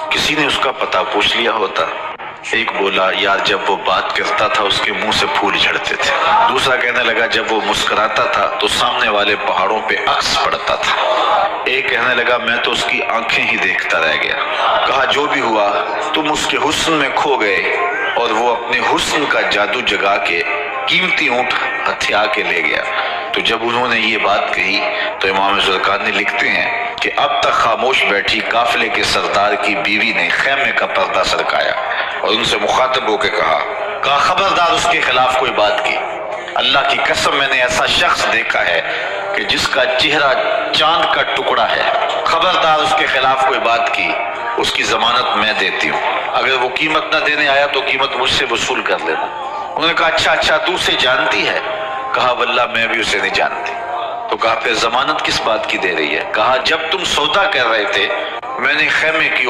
کسی نے اس کا پتہ پوچھ لیا ہوتا۔ ایک بولا یار جب وہ بات کرتا تھا اس کے منہ سے پھول جھڑتے تھے۔ دوسرا کہنے لگا جب وہ مسکراتا تھا تو سامنے والے پہاڑوں پہ عکس پڑتا تھا۔ ایک کہنے لگا میں تو اس کی آنکھیں ہی دیکھتا رہ گیا۔ کہا جو بھی ہوا تم اس کے حسن میں کھو گئے اور وہ اپنے حسن کا جادو جگا کے قیمتی اونٹ ہتھیا کے لے گیا۔ تو جب انہوں نے یہ بات کہی تو امام زرقانی لکھتے ہیں کہ اب تک خاموش بیٹھی قافلے کے سردار کی بیوی نے خیمے کا پردہ سرکایا اور ان سے مخاطب ہو کے کہا خبردار اس کے خلاف کوئی بات کی۔ اللہ کی قسم میں نے ایسا شخص دیکھا ہے کہ جس کا چہرہ چاند کا ٹکڑا ہے، خبردار اس کے خلاف کوئی بات کی، اس کی ضمانت میں دیتی ہوں، اگر وہ قیمت نہ دینے آیا تو قیمت مجھ سے وصول کر لینا۔ انہوں نے کہا اچھا تو اسے جانتی ہے؟ کہا واللہ میں بھی اسے نہیں جانتی۔ تو کہا پھر ضمانت کس بات کی دے رہی ہے؟ کہا جب تم سودا کر رہے تھے میں نے خیمے کی